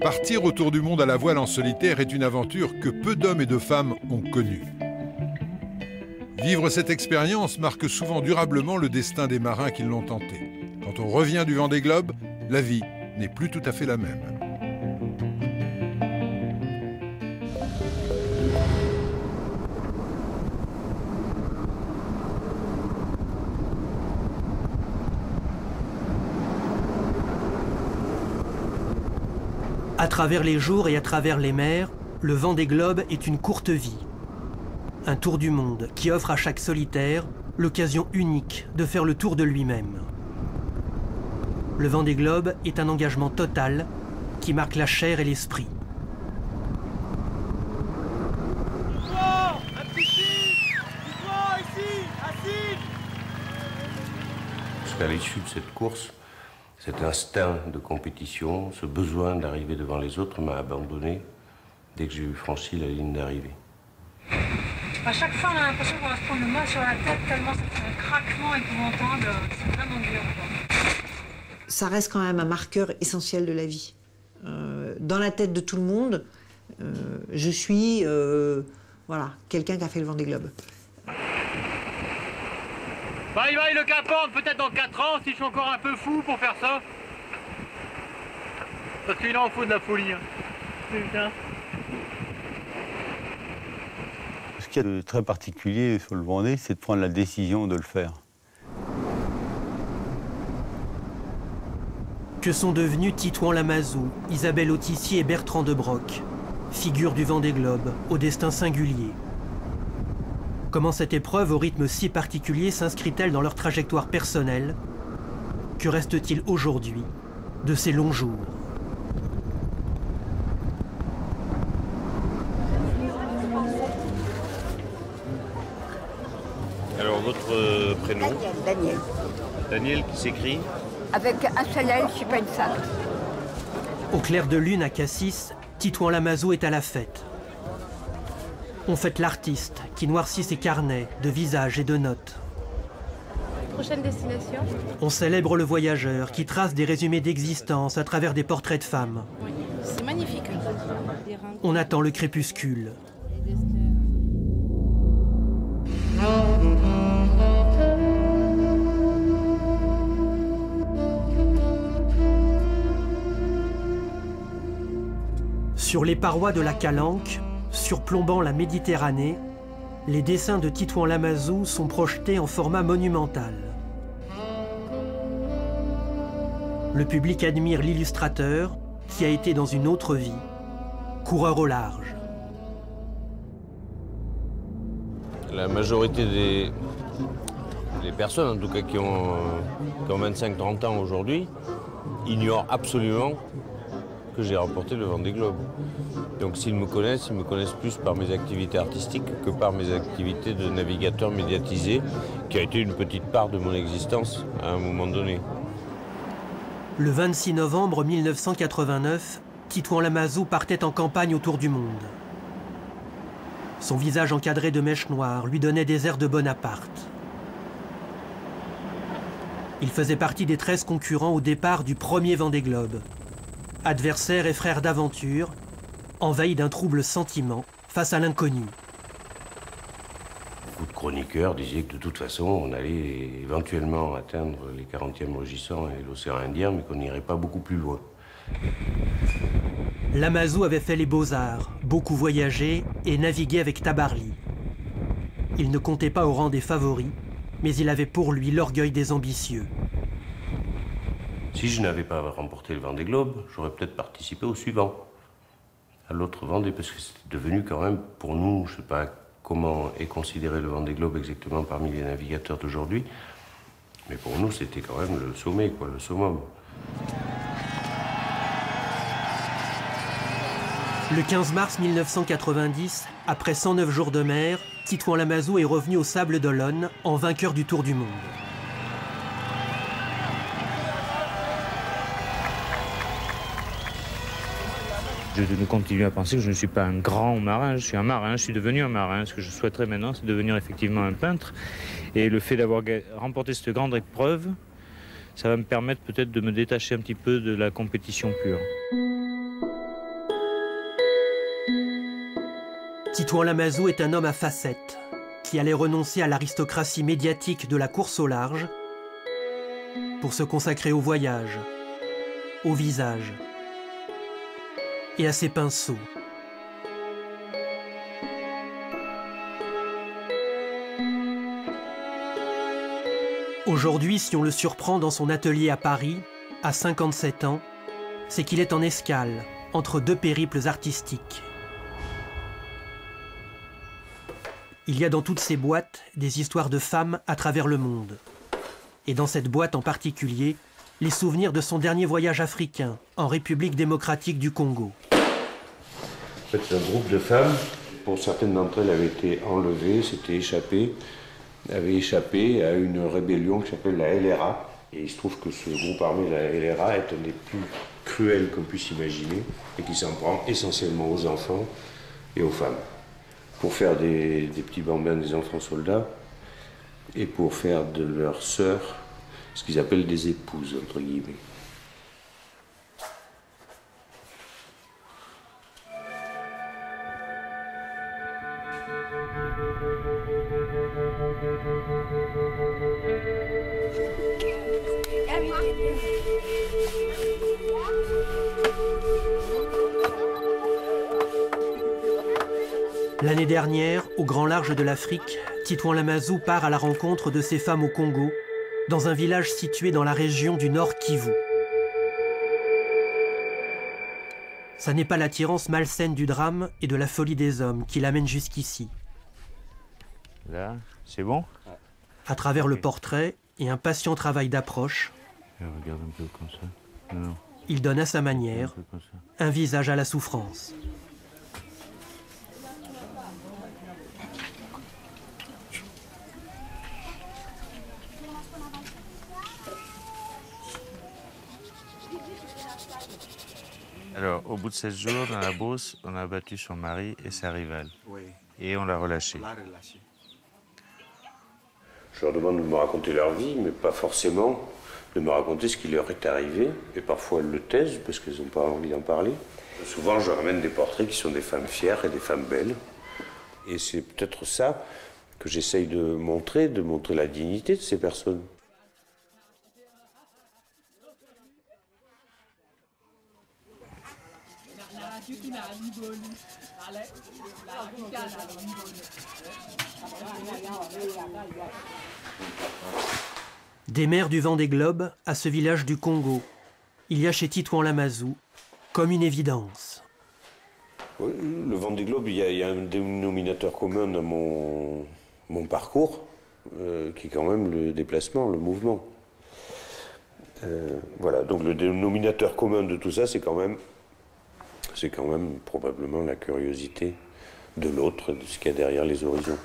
Partir autour du monde à la voile en solitaire est une aventure que peu d'hommes et de femmes ont connue. Vivre cette expérience marque souvent durablement le destin des marins qui l'ont tenté. Quand on revient du Vendée Globe, la vie n'est plus tout à fait la même. À travers les jours et à travers les mers, le Vendée Globe est une courte vie. Un tour du monde qui offre à chaque solitaire l'occasion unique de faire le tour de lui-même. Le Vendée Globe est un engagement total qui marque la chair et l'esprit. Jusqu'à l'issue de cette course, cet instinct de compétition, ce besoin d'arriver devant les autres m'a abandonné dès que j'ai franchi la ligne d'arrivée. À chaque fois, on a l'impression qu'on va se prendre le main sur la tête tellement ça fait un craquement épouvantable. C'est vraiment dur, quoi. Ça reste quand même un marqueur essentiel de la vie. Dans la tête de tout le monde, je suis voilà, quelqu'un qui a fait le Vendée Globe. Bye bye le Cap Horn, peut-être dans 4 ans, si je suis encore un peu fou pour faire ça. Parce qu'il en faut de la folie. Hein. Putain. Ce qu'il y a de très particulier sur le Vendée, c'est de prendre la décision de le faire. Que sont devenus Titouan Lamazou, Isabelle Autissier et Bertrand de Broc, figures du Vendée Globe, au destin singulier? Comment cette épreuve au rythme si particulier s'inscrit-elle dans leur trajectoire personnelle? Que reste-t-il aujourd'hui de ces longs jours? Alors, votre prénom? Daniel. Daniel qui s'écrit? Avec un seul L, je suis pas une femme. Au clair de lune à Cassis, Titouan Lamazou est à la fête. On fête l'artiste qui noircit ses carnets de visages et de notes. Prochaine destination? On célèbre le voyageur qui trace des résumés d'existence à travers des portraits de femmes. Oui, c'est magnifique. On attend le crépuscule. Sur les parois de la Calanque, surplombant la Méditerranée, les dessins de Titouan Lamazou sont projetés en format monumental. Le public admire l'illustrateur qui a été dans une autre vie, coureur au large. La majorité des personnes, en tout cas qui ont 25-30 ans aujourd'hui, ignorent absolument que j'ai remporté le Vendée Globe. Donc s'ils me connaissent, ils me connaissent plus par mes activités artistiques que par mes activités de navigateur médiatisé, qui a été une petite part de mon existence à un moment donné. Le 26 novembre 1989, Titouan Lamazou partait en campagne autour du monde. Son visage encadré de mèches noires lui donnait des airs de Bonaparte. Il faisait partie des 13 concurrents au départ du premier Vendée Globe. Adversaire et frère d'aventure, envahi d'un trouble sentiment face à l'inconnu. Beaucoup de chroniqueurs disaient que de toute façon, on allait éventuellement atteindre les 40e régissants et l'océan Indien, mais qu'on n'irait pas beaucoup plus loin. Lamazou avait fait les beaux-arts, beaucoup voyagé et navigué avec Tabarly. Il ne comptait pas au rang des favoris, mais il avait pour lui l'orgueil des ambitieux. Si je n'avais pas remporté le Vendée Globe, j'aurais peut-être participé au suivant, à l'autre Vendée, parce que c'était devenu quand même, pour nous, je ne sais pas comment est considéré le Vendée Globe exactement parmi les navigateurs d'aujourd'hui, mais pour nous, c'était quand même le sommet, quoi, le summum. Le 15 mars 1990, après 109 jours de mer, Titouan Lamazou est revenu aux Sables d'Olonne en vainqueur du Tour du Monde. Je continue à penser que je ne suis pas un grand marin, je suis un marin, je suis devenu un marin. Ce que je souhaiterais maintenant, c'est devenir effectivement un peintre. Et le fait d'avoir remporté cette grande épreuve, ça va me permettre peut-être de me détacher un petit peu de la compétition pure. Titouan Lamazou est un homme à facettes, qui allait renoncer à l'aristocratie médiatique de la course au large pour se consacrer au voyage, au visage et à ses pinceaux. Aujourd'hui, si on le surprend dans son atelier à Paris, à 57 ans, c'est qu'il est en escale, entre deux périples artistiques. Il y a dans toutes ces boîtes des histoires de femmes à travers le monde. Et dans cette boîte en particulier, les souvenirs de son dernier voyage africain, en République démocratique du Congo. En fait, c'est un groupe de femmes. Pour certaines d'entre elles, avaient été enlevées, avaient échappé à une rébellion qui s'appelle la LRA. Et il se trouve que ce groupe armé, la LRA, est un des plus cruels qu'on puisse imaginer et qui s'en prend essentiellement aux enfants et aux femmes. Pour faire des petits bambins, des enfants soldats, et pour faire de leurs sœurs ce qu'ils appellent des épouses, entre guillemets. L'année dernière, au grand large de l'Afrique, Titouan Lamazou part à la rencontre de ces femmes au Congo, dans un village situé dans la région du Nord Kivu. Ça n'est pas l'attirance malsaine du drame et de la folie des hommes qui l'amène jusqu'ici. Là, c'est bon? À travers le portrait et un patient travail d'approche, regarde un peu comme ça. Non. Il donne à sa manière un visage à la souffrance. Alors, au bout de 16 jours, dans la Beauce, on a abattu son mari et sa rivale. Oui. Et on l'a relâché. Je leur demande de me raconter leur vie, mais pas forcément de me raconter ce qui leur est arrivé. Et parfois, elles le taisent parce qu'elles n'ont pas envie d'en parler. Souvent, je ramène des portraits qui sont des femmes fières et des femmes belles. Et c'est peut-être ça que j'essaye de montrer la dignité de ces personnes. Des mers du Vendée Globe à ce village du Congo, il y a chez Titouan Lamazou comme une évidence. Oui, le Vendée Globe, il y a un dénominateur commun dans mon parcours, qui est quand même le déplacement, le mouvement. Voilà, donc le dénominateur commun de tout ça, c'est quand même probablement la curiosité de l'autre, de ce qu'il y a derrière les horizons.